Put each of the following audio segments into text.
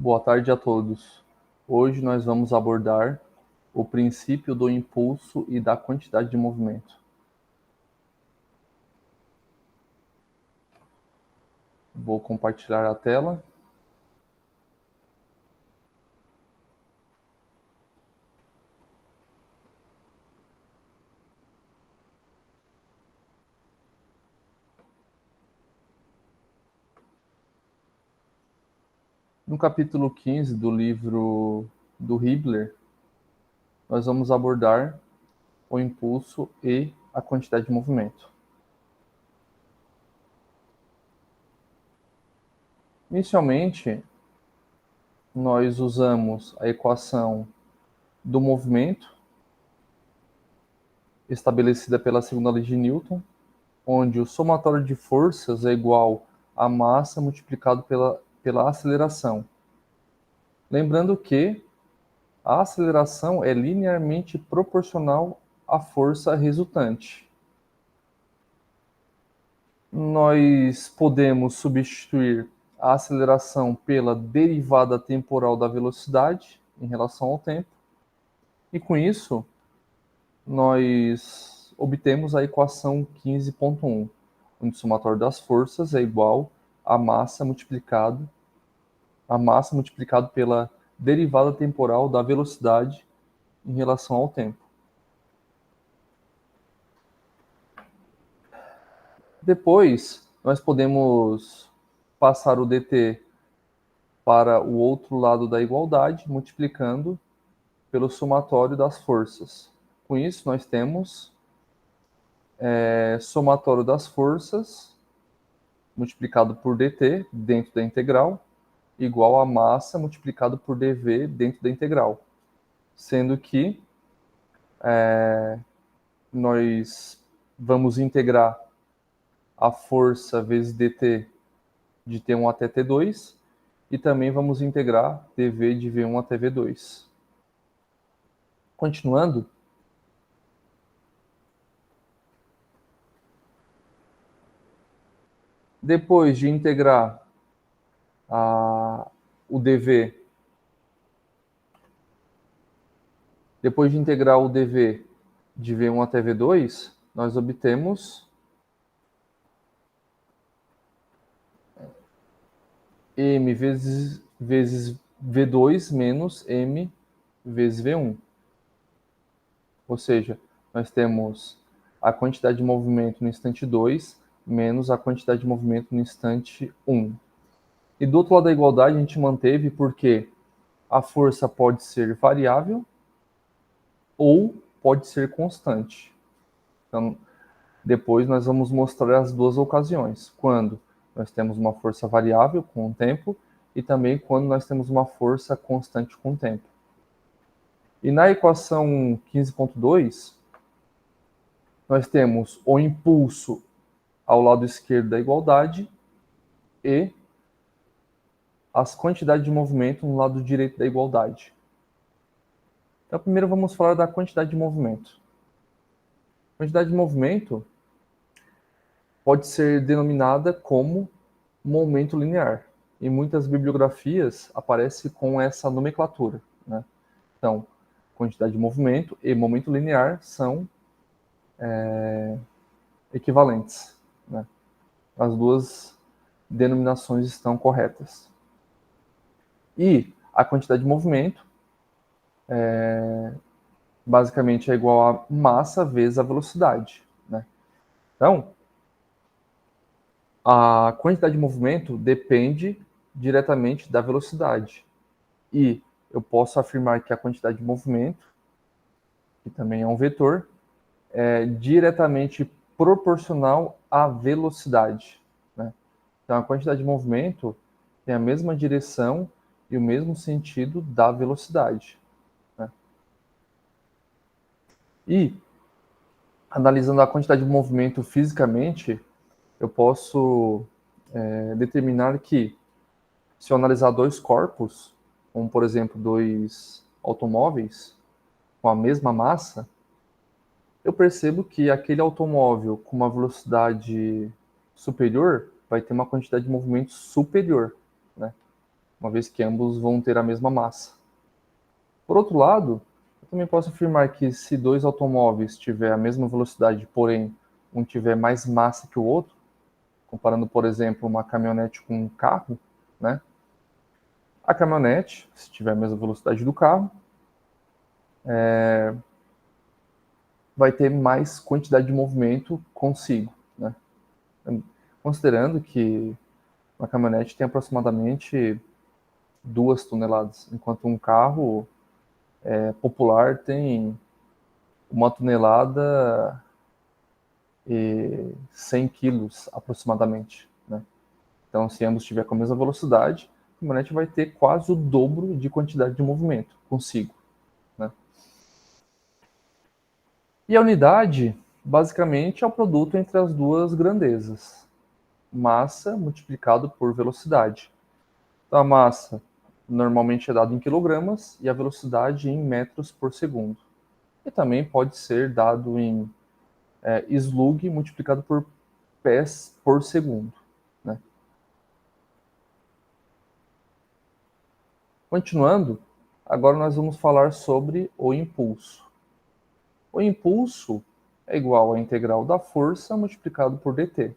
Boa tarde a todos. Hoje nós vamos abordar o princípio do impulso e da quantidade de movimento. Vou compartilhar a tela. No capítulo 15 do livro do Hibbeler, nós vamos abordar o impulso e a quantidade de movimento. Inicialmente, nós usamos a equação do movimento, estabelecida pela segunda lei de Newton, onde o somatório de forças é igual à massa multiplicado pela aceleração. Lembrando que a aceleração é linearmente proporcional à força resultante. Nós podemos substituir a aceleração pela derivada temporal da velocidade em relação ao tempo, e com isso nós obtemos a equação 15.1, onde o somatório das forças é igual à massa multiplicado pela derivada temporal da velocidade em relação ao tempo. Depois, nós podemos passar o dt para o outro lado da igualdade, multiplicando pelo somatório das forças. Com isso, nós temos somatório das forças multiplicado por dt dentro da integral, igual a massa multiplicado por dv dentro da integral. Sendo que nós vamos integrar a força vezes dt de T1 até T2, e também vamos integrar dv de V1 até V2. Continuando, depois de integrar o dv, de V1 até V2, nós obtemos m vezes V2 menos m vezes V1. Ou seja, nós temos a quantidade de movimento no instante 2 menos a quantidade de movimento no instante 1. E do outro lado da igualdade a gente manteve porque a força pode ser variável ou pode ser constante. Então, depois nós vamos mostrar as duas ocasiões, quando nós temos uma força variável com o tempo e também quando nós temos uma força constante com o tempo. E na equação 15.2, nós temos o impulso ao lado esquerdo da igualdade e as quantidades de movimento no lado direito da igualdade. Então, primeiro vamos falar da quantidade de movimento. A quantidade de movimento pode ser denominada como momento linear. Em muitas bibliografias aparece com essa nomenclatura, né? Então, quantidade de movimento e momento linear são equivalentes, né? As duas denominações estão corretas. E a quantidade de movimento basicamente é igual a massa vezes a velocidade, né? Então, a quantidade de movimento depende diretamente da velocidade. E eu posso afirmar que a quantidade de movimento, que também é um vetor, é diretamente proporcional à velocidade, né? Então, a quantidade de movimento tem a mesma direção e o mesmo sentido da velocidade, né? E, analisando a quantidade de movimento fisicamente, eu posso determinar que, se eu analisar dois corpos, como por exemplo dois automóveis com a mesma massa, eu percebo que aquele automóvel com uma velocidade superior vai ter uma quantidade de movimento superior, né? uma vez que ambos vão ter a mesma massa. Por outro lado, eu também posso afirmar que se dois automóveis tiverem a mesma velocidade, porém um tiver mais massa que o outro, comparando, por exemplo, uma caminhonete com um carro, né? A caminhonete, se tiver a mesma velocidade do carro, vai ter mais quantidade de movimento consigo, né? Considerando que uma caminhonete tem aproximadamente 2 toneladas, enquanto um carro popular tem 1 tonelada e 100 quilos aproximadamente, né? Então, se ambos estiverem com a mesma velocidade, a caminhonete vai ter quase o dobro de quantidade de movimento consigo, né? E a unidade, basicamente, é o produto entre as duas grandezas. Massa multiplicado por velocidade. Então, a massa normalmente é dada em quilogramas e a velocidade em metros por segundo. E também pode ser dado em slug multiplicado por pés por segundo, né? Continuando, agora nós vamos falar sobre o impulso. O impulso é igual à integral da força multiplicado por dt.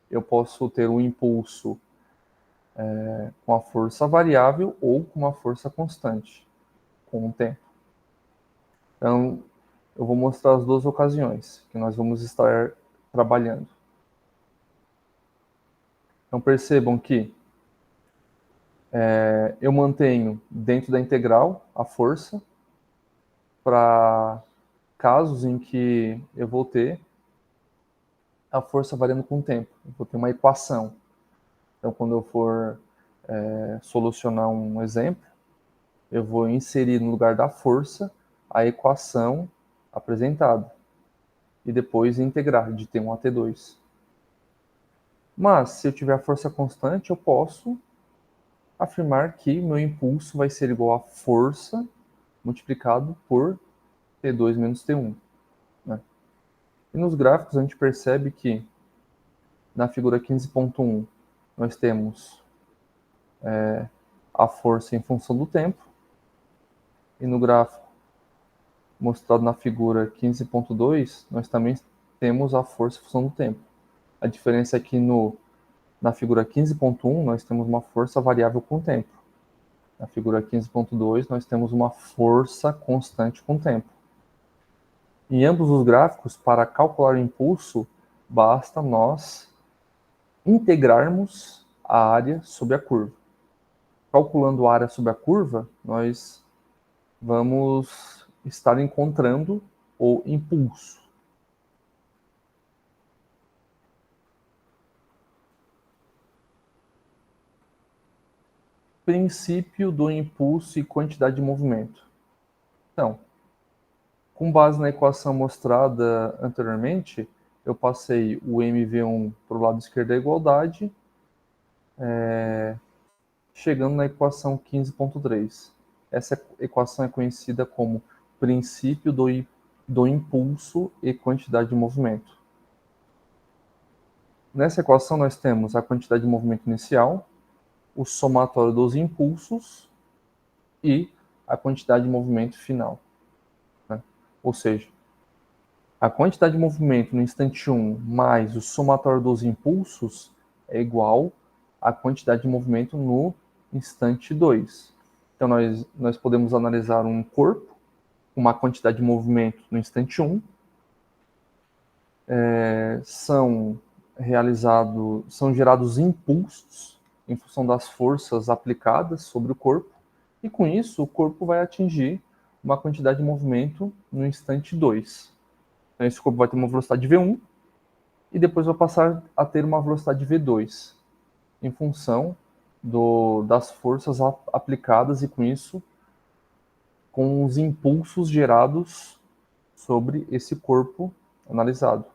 Eu posso ter um impulso com a força variável ou com uma força constante, com o tempo. Então, eu vou mostrar as duas ocasiões que nós vamos estar trabalhando. Então, percebam que eu mantenho dentro da integral a força para casos em que eu vou ter a força variando com o tempo. Eu vou ter uma equação. Então, quando eu for solucionar um exemplo, eu vou inserir no lugar da força a equação apresentada e depois integrar de T1 a T2. Mas, se eu tiver a força constante, eu posso afirmar que meu impulso vai ser igual a força multiplicado por T2 menos T1. Né? E nos gráficos a gente percebe que na figura 15.1 nós temos a força em função do tempo, e no gráfico mostrado na figura 15.2 nós também temos a força em função do tempo. A diferença é que na figura 15.1 nós temos uma força variável com o tempo. Na figura 15.2 nós temos uma força constante com o tempo. Em ambos os gráficos, para calcular o impulso, basta nós integrarmos a área sobre a curva. Calculando a área sobre a curva, nós vamos estar encontrando o impulso. Princípio do impulso e quantidade de movimento. Então, com base na equação mostrada anteriormente, eu passei o mv1 para o lado esquerdo da igualdade, chegando na equação 15.3. Essa equação é conhecida como princípio do impulso e quantidade de movimento. Nessa equação nós temos a quantidade de movimento inicial, o somatório dos impulsos e a quantidade de movimento final. Né? Ou seja, a quantidade de movimento no instante 1 mais o somatório dos impulsos é igual à quantidade de movimento no instante 2. Então, nós podemos analisar um corpo, uma quantidade de movimento no instante 1, são gerados impulsos em função das forças aplicadas sobre o corpo, e com isso o corpo vai atingir uma quantidade de movimento no instante 2. Então, esse corpo vai ter uma velocidade V1 e depois vai passar a ter uma velocidade V2, em função das forças aplicadas e com isso, com os impulsos gerados sobre esse corpo analisado.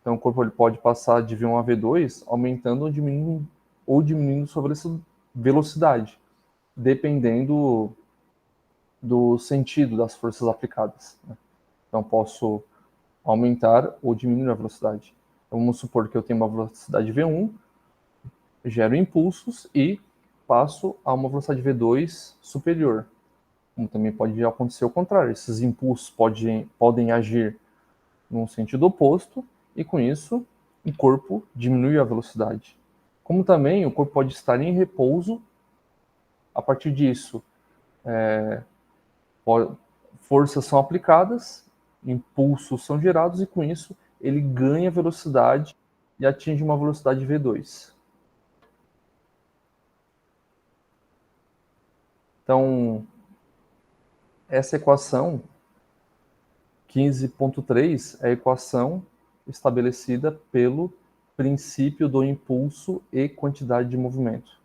Então, o corpo ele pode passar de V1 a V2, aumentando ou diminuindo sua velocidade, dependendo do sentido das forças aplicadas. Né? Então, posso aumentar ou diminuir a velocidade. Então, vamos supor que eu tenho uma velocidade V1, gero impulsos e passo a uma velocidade v2 superior. Como também pode acontecer o contrário, esses impulsos podem agir num sentido oposto, e com isso o corpo diminui a velocidade. Como também o corpo pode estar em repouso, a partir disso, forças são aplicadas, impulsos são gerados, e com isso ele ganha velocidade e atinge uma velocidade v2. Então, essa equação 15.3 é a equação estabelecida pelo princípio do impulso e quantidade de movimento.